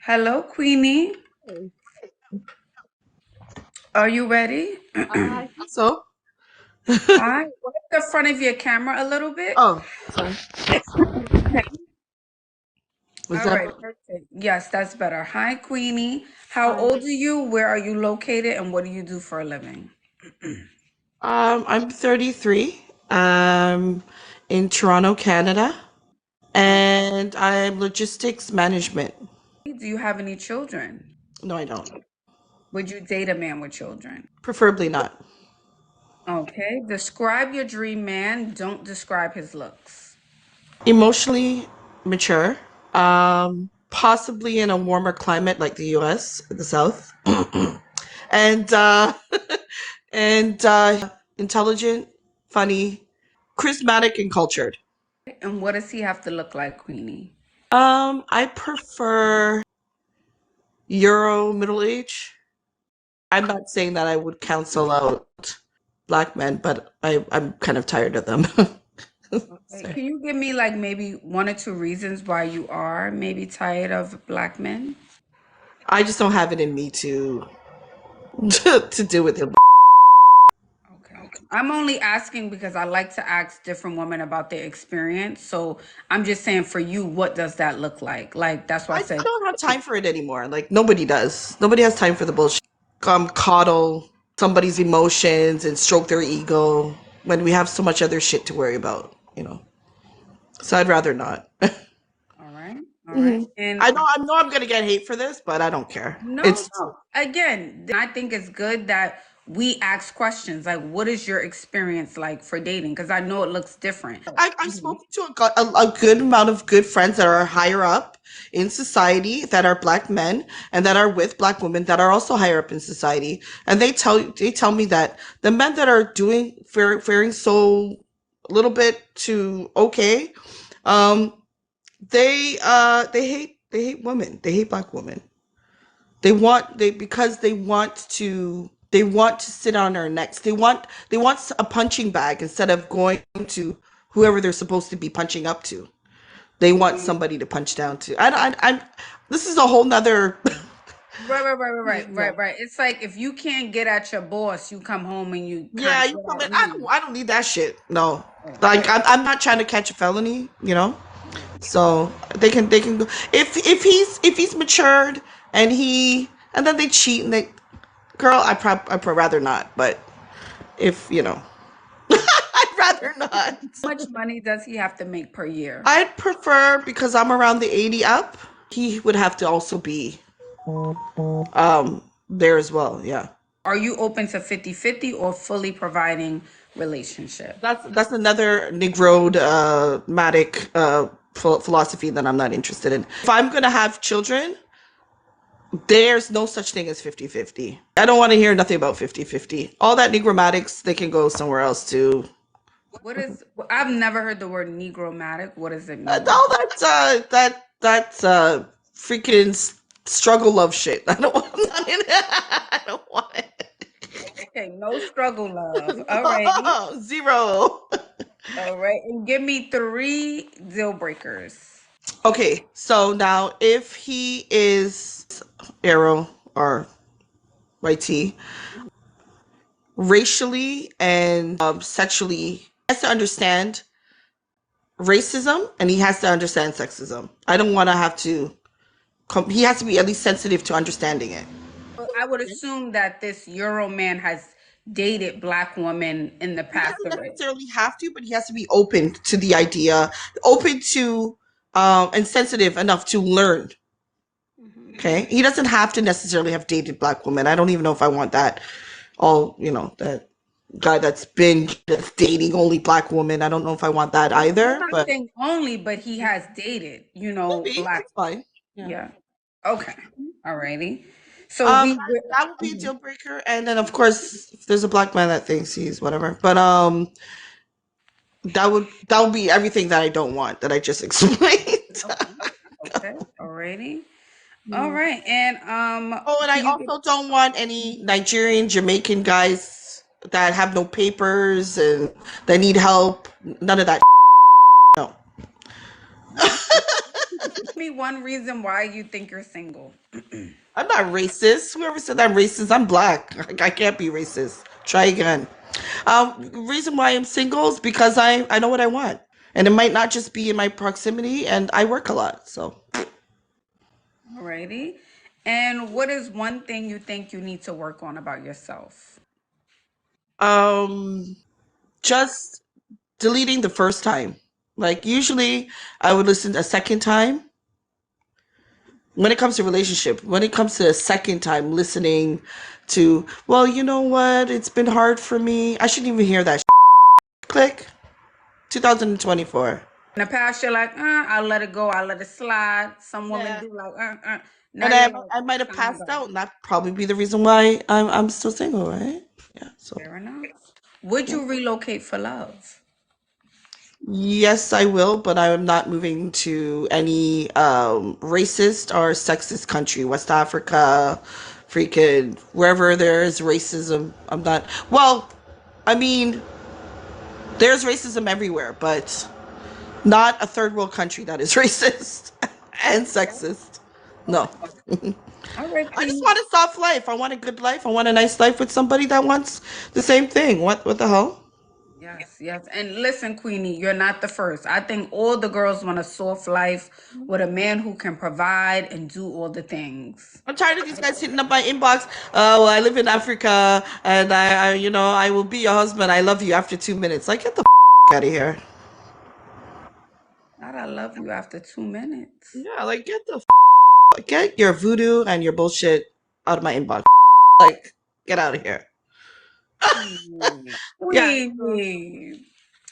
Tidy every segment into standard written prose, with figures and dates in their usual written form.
Hello, Queenie. Hey. Are you ready? I think so. Hi. What's the front of your camera a little bit? Oh, sorry. Was All that right, perfect. Yes, that's better. Hi, Queenie. How hi? old are you? Where are you located? And what do you do for a living? I'm 33. In Toronto, Canada, and I'm logistics management. Do you have any children? No, I don't. Would you date a man with children? Preferably not. Okay. Describe your dream man. Don't describe his looks. Emotionally mature. Possibly in a warmer climate like the U.S., the South, and intelligent, funny, charismatic, and cultured. And what does he have to look like, Queenie? I prefer Euro middle age. I'm not saying that I would cancel out black men, but I'm kind of tired of them. Hey, Sorry. can you give me like maybe one or two reasons why you are maybe tired of black men? I just don't have it in me to to deal with it. Okay. I'm only asking because I like to ask different women about their experience. So I'm just saying for you, what does that look like? Like that's why I I said, don't have time for it anymore. Like nobody does. Nobody has time for the bullshit. Come coddle somebody's emotions and stroke their ego when we have so much other shit to worry about. So I'd rather not. all right, all right. Mhm. And I know I'm gonna get hate for this, but I don't care. no, It's no. Again, I think it's good that we ask questions like, what is your experience like for dating? Because I know it looks different. I've spoken to a good amount of good friends that are higher up in society that are black men and that are with black women that are also higher up in society, and they tell me that the men that are faring so little bit to okay, um, they hate women. They hate black women. They want to sit on our necks. They want a punching bag instead of going to whoever they're supposed to be punching up to. They want somebody to punch down to. I'm this is a whole nother Right, right, right, right, right, yeah. right, right. It's like if you can't get at your boss, you come home and you kind Yeah, of you get come at in. I don't me. I don't need that shit. No. Right. Like I'm not trying to catch a felony. So they can go if he's matured and then they cheat and they girl, I'd rather not, but if I'd rather not. How much money does he have to make per year? I'd prefer because I'm around the 80 up, he would have to also be there as well. Yeah. Are you open to 50-50 or fully providing relationship? That's another Negro matic philosophy that I'm not interested in. If I'm going to have children, there's no such thing as 50-50. I don't want to hear nothing about 50-50. All that Negromatics, they can go somewhere else too. What is, I've never heard the word negromatic. What does it mean? All that's freaking struggle love shit. I don't want. I don't want it. Okay, no struggle, love. All righty. Zero. All right. And give me three deal breakers. Okay, so now if he is arrow or YT, racially and sexually, he has to understand racism and he has to understand sexism. I don't want to have to. He has to be at least sensitive to understanding it. Well, I would assume that this Euro man has dated black women in the He past doesn't already. necessarily have to, but he has to be open to the idea, open to and sensitive enough to learn. Mhm. Okay, he doesn't have to necessarily have dated black women. I don't even know if I want that. That guy that's dating only black women. I don't know if I want that I'm either. not But saying only, but he has dated, maybe black. that's fine. Yeah. Yeah. Okay. Alrighty. So That would be a deal breaker. And then of course, if there's a black man that thinks he's whatever. But that would be everything that I don't want that I just explained. okay. Okay. Alrighty. All Mm. right. And Oh, and I can you get also don't want any Nigerian, Jamaican guys that have no papers and that need help. None of that. No. Me one reason why you think you're single. I'm not racist. Whoever said I'm racist, I'm black. I can't be racist. Try again. Reason why I'm single is because I know what I want. And it might not just be in my proximity, and I work a lot. So, Alrighty. And what is one thing you think you need to work on about yourself? um, just deleting the first time. Like, usually I would listen a second time. When it comes to relationship, when it comes to a second time listening to, well, you know what? It's been hard for me. I shouldn't even hear that. Click. 2024. In the past, you're like, I'll let it go. I'll let it slide. Some women Yeah. do like, Now And you're like, I might it's have time to passed go. out, and that probably be the reason why I'm still single, right? Yeah. So Fair enough. Would yeah. you relocate for love? Yes, I will, but I'm not moving to any racist or sexist country. West Africa, freaking wherever there is racism. I'm not. Well, I mean, there's racism everywhere, but not a third world country that is racist and sexist. No. Okay. All right, I just Queenie. want a soft life. I want a good life. I want a nice life with somebody that wants the same thing. What the hell? Yes, yes. And listen, Queenie, you're not the first. I think all the girls want a soft life with a man who can provide and do all the things. I'm tired of these guys hitting up my inbox. Oh, well, I live in Africa, and I will be your husband. I love you after 2 minutes. Like, get the out of here. Not I love you after 2 minutes. Yeah, like get your voodoo and your bullshit out of my inbox. Like, get out of here. Queenie. Yeah. So, Queenie.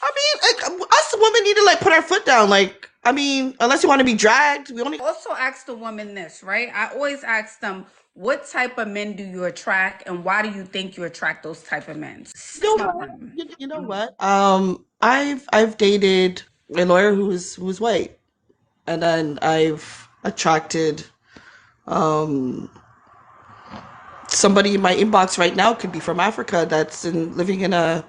I mean, like, us women need to like put our foot down. Like, I mean, unless you want to be dragged, we only. Also ask the woman this, right? I always ask them, what type of men do you attract and why do you think you attract those type of men? You know Some of what? them. You know Mhm. what? I've dated a lawyer who's white, and then I've attracted um somebody in my inbox right now could be from Africa that's living in a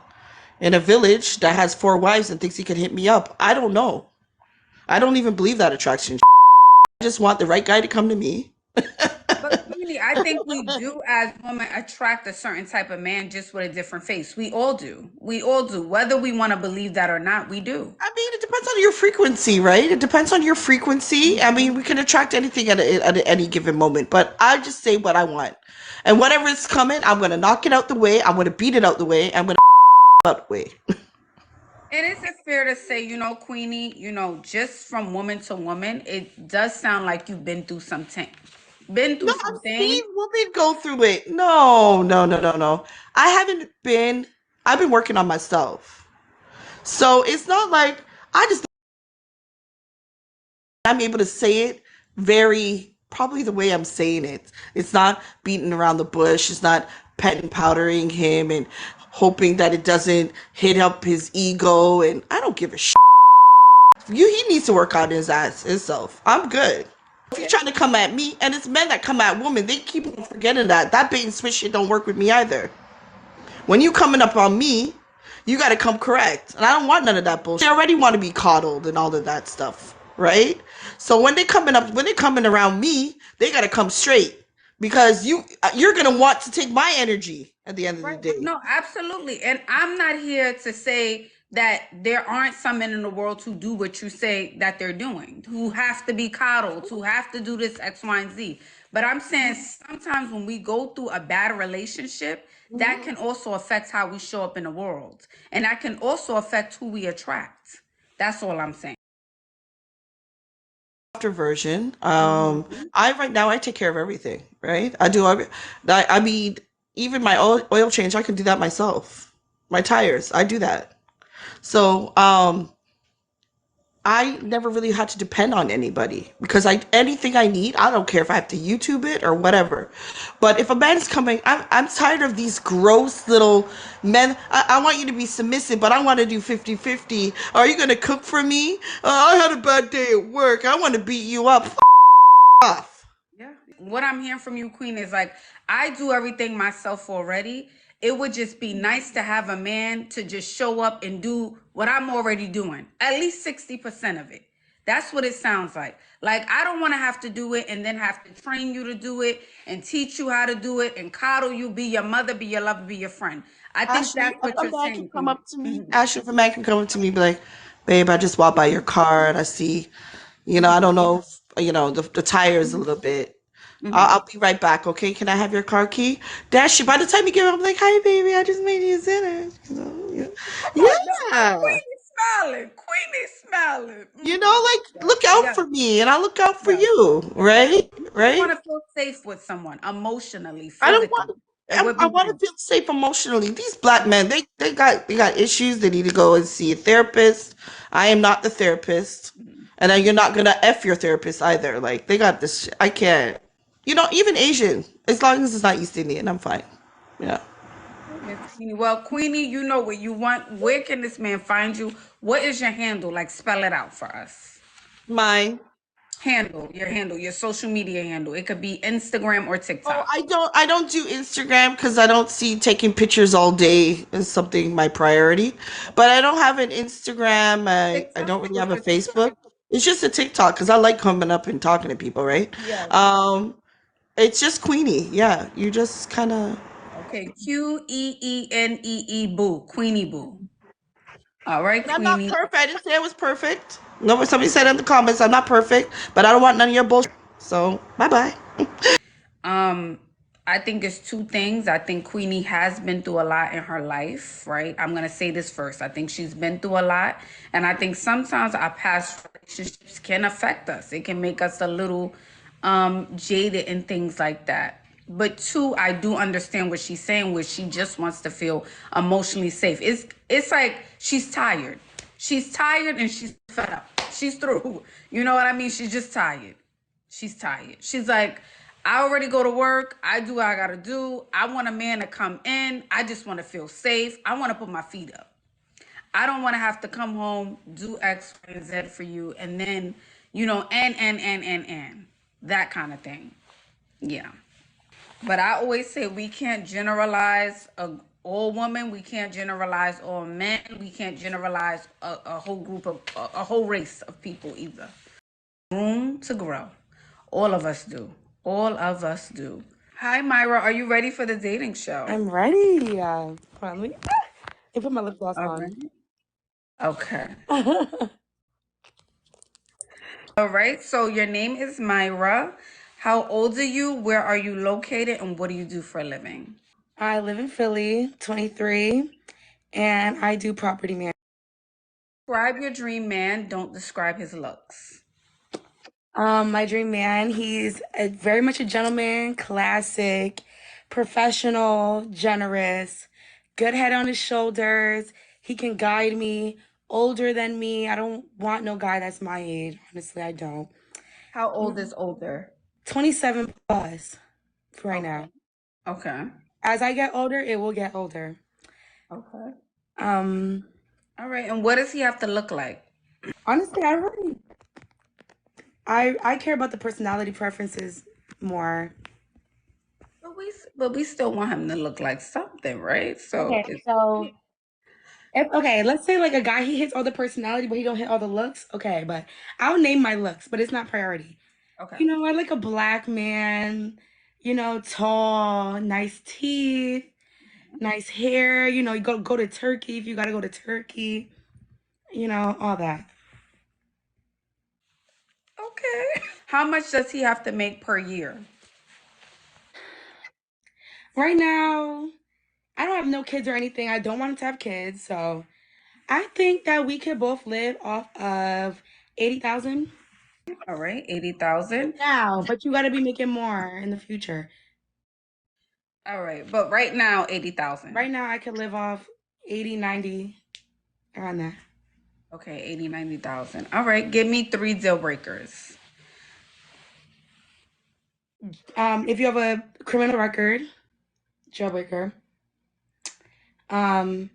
village that has four wives and thinks he can hit me up. I don't know. I don't even believe that attraction. I just want the right guy to come to me. But Queenie, I think we do as women attract a certain type of man just with a different face. We all do. We all do. Whether we want to believe that or not, we do. I mean, it depends on your frequency, right? It depends on your frequency. I mean, we can attract anything at any given moment, but I just say what I want. And whatever is coming, I'm going to knock it out the way. I'm going to beat it out the way. I'm going to out the way. And is it fair to say, Queenie, just from woman to woman, it does sound like you've been through been through No, I've something. seen women go through it. No, no, no, no, no. I haven't been, I've been working on myself. So it's not like I just, I'm able to say it very, probably the way I'm saying it. It's not beating around the bush. It's not pet and powdering him and hoping that it doesn't hit up his ego. And I don't give a shit. He needs to work on himself. I'm good. If you're trying to come at me, and it's men that come at women, they keep on forgetting that bait and switch shit don't work with me either. When you coming up on me, you got to come correct, and I don't want none of that bullshit. They already want to be coddled and all of that stuff, right? So when they coming around me, they got to come straight because you're gonna want to take my energy at the end of the Right. day. No, absolutely. And I'm not here to say that there aren't some men in the world who do what you say that they're doing, who have to be coddled, who have to do this X, Y, and Z. But I'm saying sometimes when we go through a bad relationship, that can also affect how we show up in the world. And that can also affect who we attract. That's all I'm saying. Softer version. Mhm. I right now I take care of everything. Right, I do. I mean, even my oil change, I can do that myself. My tires, I do that. So I never really had to depend on anybody because anything I need, I don't care if I have to YouTube it or whatever. But if a man's coming, I'm tired of these gross little men. I want you to be submissive, but I want to do 50-50. Are you gonna cook for me? I had a bad day at work. I want to beat you up. Off. Yeah. What I'm hearing from you, Queen, is like, I do everything myself already. It would just be nice to have a man to just show up and do what I'm already doing, at least 60% of it. That's what it sounds like. Like, I don't want to have to do it and then have to train you to do it and teach you how to do it and coddle you, be your mother, be your lover, be your friend. I think Ashley, that's if what a you're man can saying, come Queenie. up to me, Ashley, if a man can come up to me, and be like, babe, I just walked by your car and I see, I don't know if, the tires a little bit. I'll be right back, okay? Can I have your car key? Dash, by the time you get up, I'm like, hi, baby, I just made you dinner. Oh, no. Yeah. Queenie smiling. Queenie smiling. Like, Yes, look out yes, for me and I'll look out for yes. you, Yes. right? You just Right? want to feel safe with someone emotionally, I don't physically. want. It would I be want to nice. feel safe emotionally. These black men, they got issues. They need to go and see a therapist. I am not the therapist, and then you're not gonna f your therapist either. Like they got this. I can't. Even Asian, as long as it's not East Indian, I'm fine. Yeah. Miss Queenie. Well, Queenie, you know what you want. Where can this man find you? What is your handle? Like, spell it out for us. Mine. Handle, your social media handle. It could be Instagram or Oh, TikTok. I don't do Instagram because I don't see taking pictures all day as something my priority. But I don't have an Instagram. I TikTok? don't really What's have a your TikTok? Facebook. It's just a TikTok because I like coming up and talking to people, right? Yes. It's just Queenie. Yeah, you just kind of. Okay. Queenee Boo. Queenie Boo. All right, And I'm not Queenie. perfect. I didn't say I was perfect. No, but somebody said in the comments I'm not perfect, but I don't want none of your bullshit. So bye bye. Um, I think it's two things. I think Queenie has been through a lot in her life, right? I'm gonna say this first. I think she's been through a lot, and I think sometimes our past relationships can affect us. It can make us a little jaded and things like that. But two, I do understand what she's saying, where she just wants to feel emotionally safe. It's like she's tired. She's tired and she's fed up. She's through. You know what I mean? She's just tired. She's tired. She's like, I already go to work. I do what I gotta do. I want a man to come in. I just want to feel safe. I want to put my feet up. I don't want to have to come home, do X, Y, and Z for you, and then, and that kind of thing. Yeah. But I always say we can't generalize all women. We can't generalize all men. We can't generalize a whole group of a whole race of people either. Room to grow. All of us do. All of us do. Hi, Myra. Are you ready for the dating show? I'm ready. Hold on, let me put my lip gloss All on. right. Okay. All right. So your name is Myra. How old are you? Where are you located? And what do you do for a living? I live in Philly, 23, and I do property management. Describe your dream man. Don't describe his looks. My dream man, he's very much a gentleman, classic, professional, generous, good head on his shoulders. He can guide me, older than me. I don't want no guy that's my age. Honestly, I don't. How old is older? 27 plus for right Okay. now. Okay. As I get older, it will get older. Okay. Um, All right. And what does he have to look like? Honestly, I care about the personality preferences more. But we still want him to look like something, right? So Okay, it's so if okay, let's say like a guy he hits all the personality, but he don't hit all the looks. Okay, but I'll name my looks, but it's not priority. okay. I like a black man, tall, nice teeth, nice hair. You go to Turkey if you gotta go to Turkey. All that. Okay. How much does he have to make per year? Right now, I don't have no kids or anything. I don't want him to have kids, so I think that we could both live off of 80,000 All right, 80,000. now, but you got to be making more in the future. All right, but right now 80,000. Right now, I could live off 80, 90 around that. Okay, 80, 90,000. All right, give me three deal breakers. If you have a criminal record, jailbreaker. Um,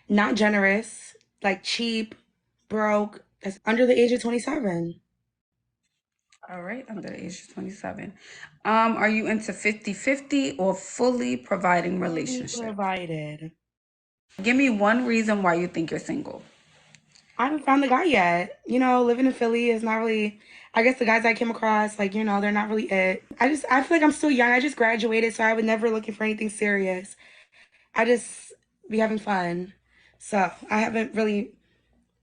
Not generous, like cheap, broke. That's under the age of 27. All right, under the age of 27. Are you into 50-50 or fully providing Fully relationship? provided. Give me one reason why you think you're single. I haven't found the guy yet. You know, living in Philly is not really. I guess the guys I came across, like, you know, they're not really it. I feel like I'm still young. I just graduated, so I was never looking for anything serious. I just be having fun. So I haven't really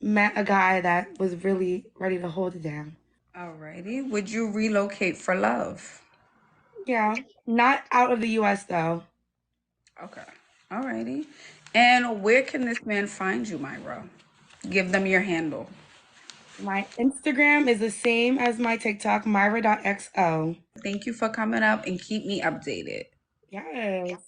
met a guy that was really ready to hold it down. Alrighty. Would you relocate for love? Yeah, not out of the U.S. though. Okay. Alrighty. And where can this man find you, Myra? Give them your handle. My Instagram is the same as my TikTok, Myra.xo. Thank you for coming up and keep me updated. Yes.